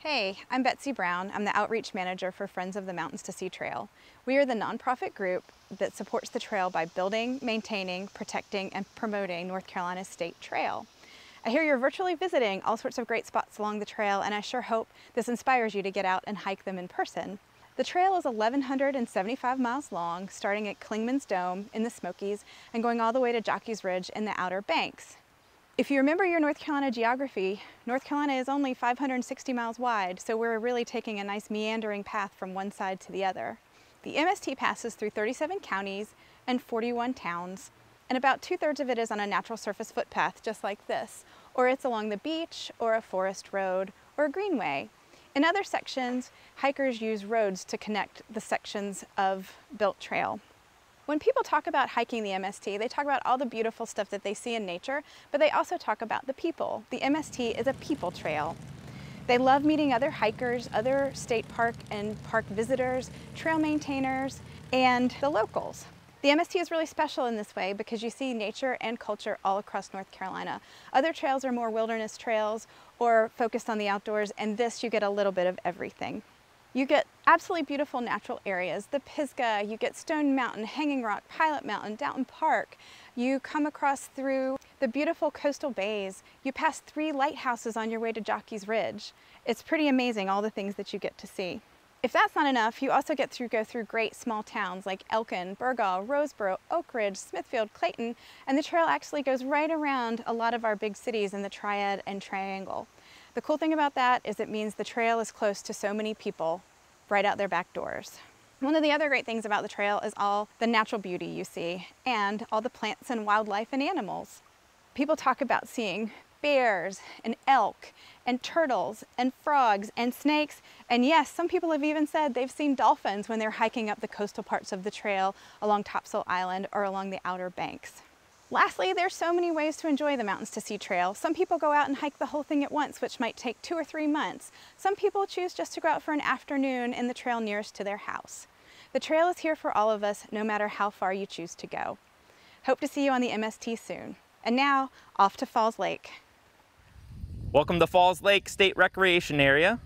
Hey, I'm Betsy Brown. I'm the Outreach Manager for Friends of the Mountains to Sea Trail. We are the nonprofit group that supports the trail by building, maintaining, protecting, and promoting North Carolina's state trail. I hear you're virtually visiting all sorts of great spots along the trail, and I sure hope this inspires you to get out and hike them in person. The trail is 1,175 miles long, starting at Clingman's Dome in the Smokies and going all the way to Jockey's Ridge in the Outer Banks. If you remember your North Carolina geography, North Carolina is only 560 miles wide, so we're really taking a nice meandering path from one side to the other. The MST passes through 37 counties and 41 towns, and about 2/3 of it is on a natural surface footpath just like this, or it's along the beach, or a forest road, or a greenway. In other sections, hikers use roads to connect the sections of built trail. When people talk about hiking the MST, they talk about all the beautiful stuff that they see in nature, but they also talk about the people. The MST is a people trail. They love meeting other hikers, other state park and park visitors, trail maintainers, and the locals. The MST is really special in this way because you see nature and culture all across North Carolina. Other trails are more wilderness trails or focused on the outdoors, and this you get a little bit of everything. You get absolutely beautiful natural areas, the Pisgah, you get Stone Mountain, Hanging Rock, Pilot Mountain, Downton Park. You come across through the beautiful coastal bays. You pass 3 lighthouses on your way to Jockey's Ridge. It's pretty amazing, all the things that you get to see. If that's not enough, you also go through great small towns like Elkin, Burgaw, Roseboro, Oak Ridge, Smithfield, Clayton, and the trail actually goes right around a lot of our big cities in the Triad and Triangle. The cool thing about that is it means the trail is close to so many people right out their back doors. One of the other great things about the trail is all the natural beauty you see and all the plants and wildlife and animals. People talk about seeing bears and elk and turtles and frogs and snakes, and yes, some people have even said they've seen dolphins when they're hiking up the coastal parts of the trail along Topsail Island or along the Outer Banks. Lastly, there's so many ways to enjoy the Mountains to Sea Trail. Some people go out and hike the whole thing at once, which might take 2 or 3 months. Some people choose just to go out for an afternoon in the trail nearest to their house. The trail is here for all of us, no matter how far you choose to go. Hope to see you on the MST soon. And now, off to Falls Lake. Welcome to Falls Lake State Recreation Area.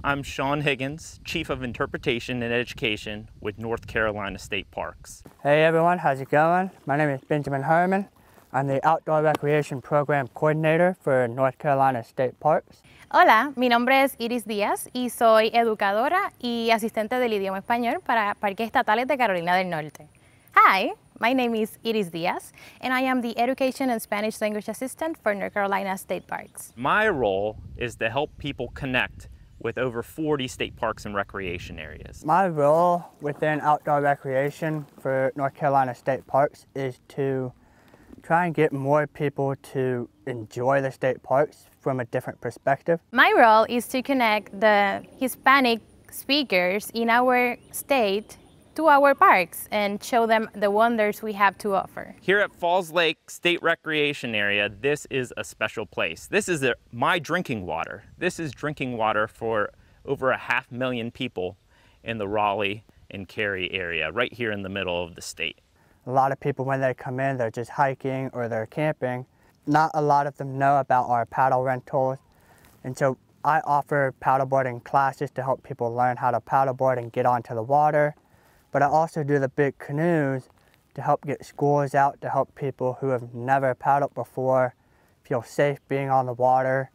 I'm Sean Higgins, Chief of Interpretation and Education with North Carolina State Parks. Hey everyone, how's it going? My name is Benjamin Herman. I'm the Outdoor Recreation Program Coordinator for North Carolina State Parks. Hola, mi nombre es Iris Díaz y soy educadora y asistente del idioma español para Parques Estatales de Carolina del Norte. Hi, my name is Iris Díaz and I am the Education and Spanish Language Assistant for North Carolina State Parks. My role is to help people connect with over 40 state parks and recreation areas. My role within outdoor recreation for North Carolina State Parks is to try and get more people to enjoy the state parks from a different perspective. My role is to connect the Hispanic speakers in our state to our parks and show them the wonders we have to offer. Here at Falls Lake State Recreation Area, this is a special place. This is my drinking water. This is drinking water for over 500,000 people in the Raleigh and Cary area, right here in the middle of the state. A lot of people, when they come in, they're just hiking or they're camping. Not a lot of them know about our paddle rentals, and so I offer paddleboarding classes to help people learn how to paddleboard and get onto the water. But I also do the big canoes to help get schools out, to help people who have never paddled before feel safe being on the water.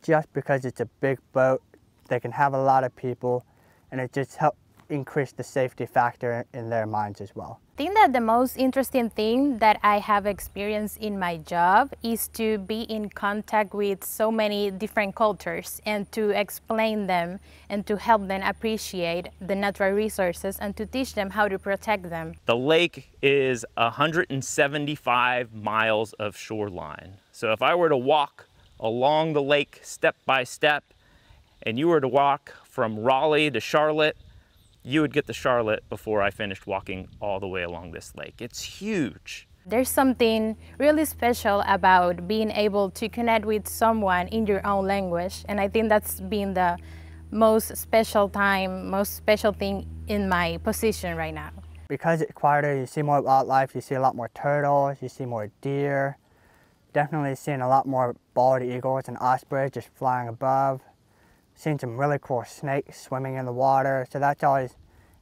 Just because it's a big boat, they can have a lot of people, and it just helps increase the safety factor in their minds as well. I think that the most interesting thing that I have experienced in my job is to be in contact with so many different cultures and to explain them and to help them appreciate the natural resources and to teach them how to protect them. The lake is 175 miles of shoreline. So if I were to walk along the lake step by step, and you were to walk from Raleigh to Charlotte, you would get to Charlotte before I finished walking all the way along this lake. It's huge. There's something really special about being able to connect with someone in your own language, and I think that's been the most special thing in my position right now. Because it's quieter, you see more wildlife, you see a lot more turtles, you see more deer. Definitely seeing a lot more bald eagles and ospreys just flying above. seen some really cool snakes swimming in the water. So it's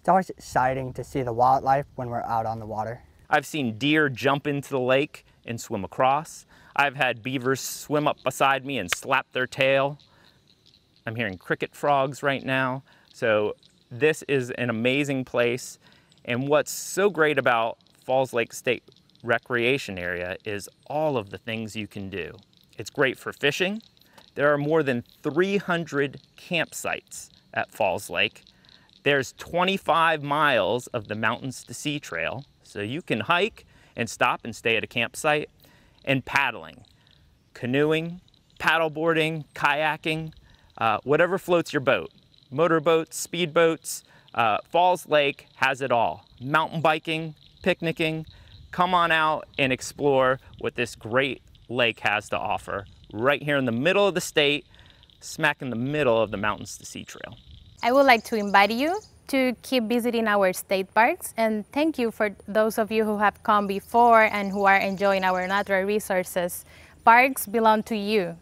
always exciting to see the wildlife when we're out on the water. I've seen deer jump into the lake and swim across. I've had beavers swim up beside me and slap their tail. I'm hearing cricket frogs right now. So this is an amazing place. And what's so great about Falls Lake State Recreation Area is all of the things you can do. It's great for fishing. There are more than 300 campsites at Falls Lake. There's 25 miles of the Mountains to Sea Trail, so you can hike and stop and stay at a campsite. And paddling, canoeing, paddleboarding, kayaking, whatever floats your boat. Motorboats, speedboats, Falls Lake has it all. Mountain biking, picnicking. Come on out and explore what this great lake has to offer right here in the middle of the state, smack in the middle of the Mountains to Sea Trail. I would like to invite you to keep visiting our state parks, and thank you for those of you who have come before and who are enjoying our natural resources. Parks belong to you,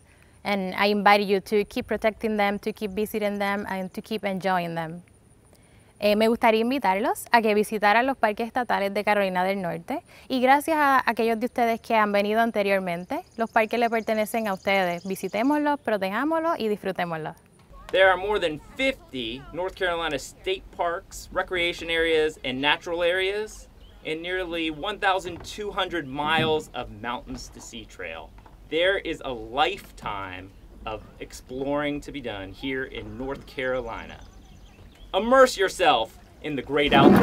and I invite you to keep protecting them, to keep visiting them, and to keep enjoying them. Me gustaría invitarlos a que visitaran los parques estatales de Carolina del Norte, y gracias a aquellos de ustedes que han venido anteriormente, los parques le pertenecen a ustedes. Visitémoslos, protejámoslos y disfrutémoslos. There are more than 50 North Carolina state parks, recreation areas, and natural areas, and nearly 1,200 miles of Mountains to Sea Trail. There is a lifetime of exploring to be done here in North Carolina. Immerse yourself in the great outdoors.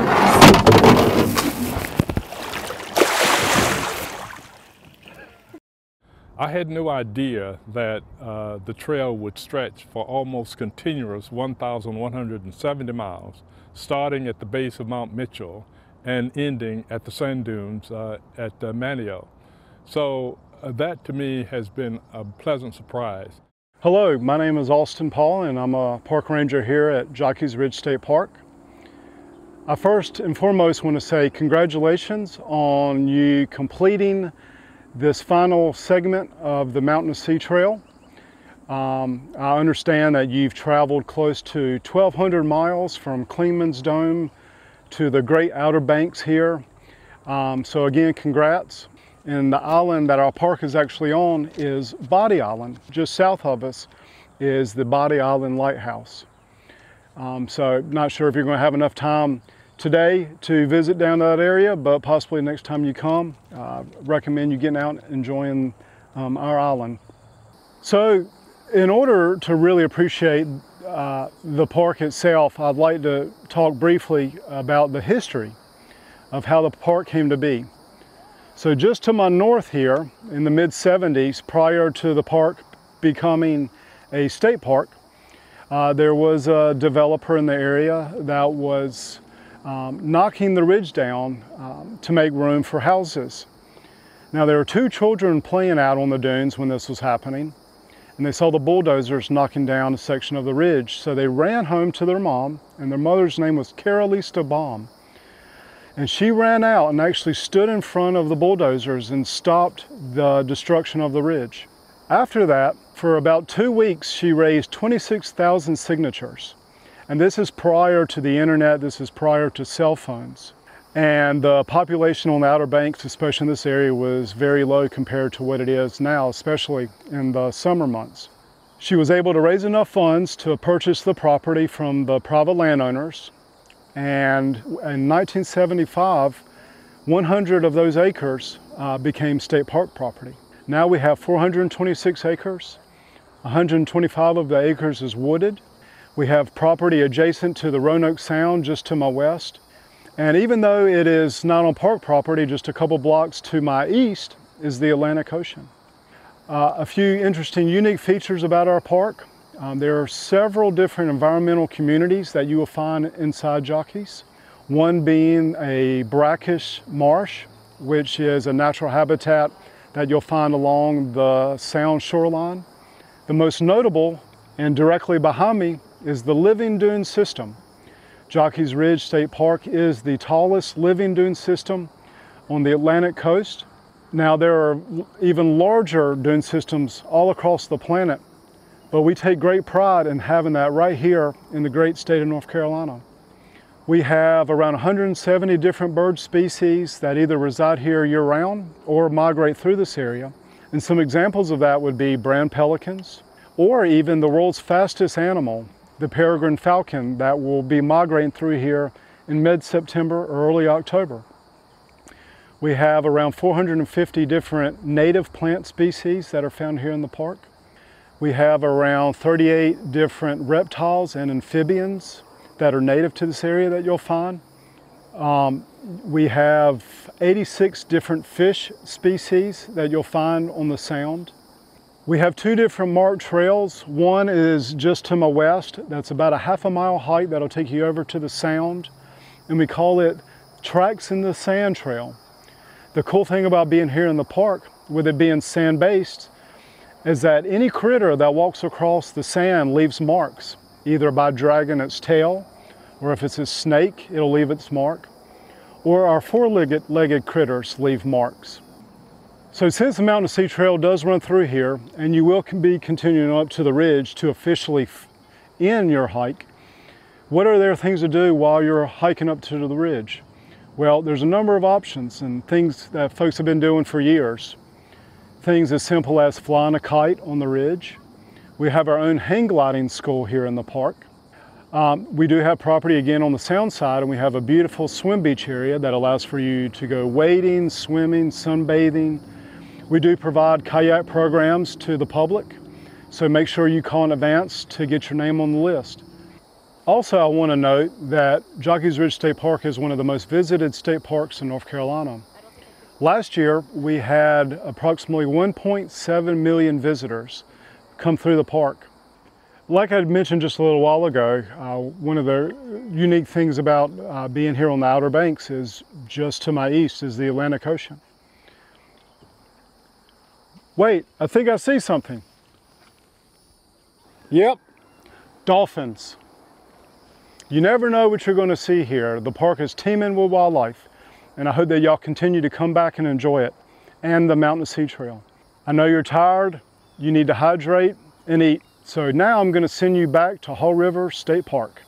I had no idea that the trail would stretch for almost continuous 1,170 miles, starting at the base of Mount Mitchell and ending at the sand dunes at Manio. So that to me has been a pleasant surprise. Hello, my name is Austin Paul and I'm a park ranger here at Jockey's Ridge State Park. I first and foremost want to say congratulations on you completing this final segment of the Mountain to Sea Trail. I understand that you've traveled close to 1,200 miles from Clingman's Dome to the great Outer Banks here. So again, congrats. And the island that our park is actually on is Body Island. Just south of us is the Body Island Lighthouse. So not sure if you're going to have enough time today to visit down to that area, but possibly next time you come, recommend you getting out and enjoying our island. So in order to really appreciate the park itself, I'd like to talk briefly about the history of how the park came to be. So just to my north here, in the mid-70s, prior to the park becoming a state park, there was a developer in the area that was knocking the ridge down to make room for houses. Now there were two children playing out on the dunes when this was happening, and they saw the bulldozers knocking down a section of the ridge. So they ran home to their mom, and their mother's name was Carolista Baum. And she ran out and actually stood in front of the bulldozers and stopped the destruction of the ridge. After that, for about 2 weeks, she raised 26,000 signatures. And this is prior to the internet, this is prior to cell phones. And the population on the Outer Banks, especially in this area, was very low compared to what it is now, especially in the summer months. She was able to raise enough funds to purchase the property from the private landowners. And in 1975, 100 of those acres became state park property. Now we have 426 acres. 125 of the acres is wooded. We have property adjacent to the Roanoke Sound just to my west. And even though it is not on park property, just a couple blocks to my east is the Atlantic Ocean. A few interesting, unique features about our park. There are several different environmental communities that you will find inside Jockey's. One being a brackish marsh, which is a natural habitat that you'll find along the Sound shoreline. The most notable, and directly behind me, is the living dune system. Jockey's Ridge State Park is the tallest living dune system on the Atlantic coast. Now there are even larger dune systems all across the planet but we take great pride in having that right here in the great state of North Carolina. We have around 170 different bird species that either reside here year-round or migrate through this area. And some examples of that would be brown pelicans, or even the world's fastest animal, the peregrine falcon, that will be migrating through here in mid-September or early October. We have around 450 different native plant species that are found here in the park. We have around 38 different reptiles and amphibians that are native to this area that you'll find. We have 86 different fish species that you'll find on the Sound. We have two different marked trails. One is just to my west. That's about a half a mile hike that'll take you over to the Sound. And we call it Tracks in the Sand Trail. The cool thing about being here in the park, with it being sand-based, is that any critter that walks across the sand leaves marks, either by dragging its tail, or if it's a snake, it'll leave its mark, or our four-legged critters leave marks. So since the Mountain to Sea Trail does run through here, and you will be continuing up to the ridge to officially end your hike, what are there things to do while you're hiking up to the ridge? Well, there's a number of options and things that folks have been doing for years. Things as simple as flying a kite on the ridge. We have our own hang gliding school here in the park. We do have property again on the Sound side, and we have a beautiful swim beach area that allows for you to go wading, swimming, sunbathing. We do provide kayak programs to the public, so make sure you call in advance to get your name on the list. Also, I want to note that Jockey's Ridge State Park is one of the most visited state parks in North Carolina. Last year, we had approximately 1.7 million visitors come through the park. Like I mentioned just a little while ago, one of the unique things about being here on the Outer Banks is just to my east is the Atlantic Ocean. Wait, I think I see something. Yep, dolphins. You never know what you're going to see here. The park is teeming with wildlife, and I hope that y'all continue to come back and enjoy it, and the Mountain to Sea Trail. I know you're tired, you need to hydrate and eat. So now I'm going to send you back to Haw River State Park.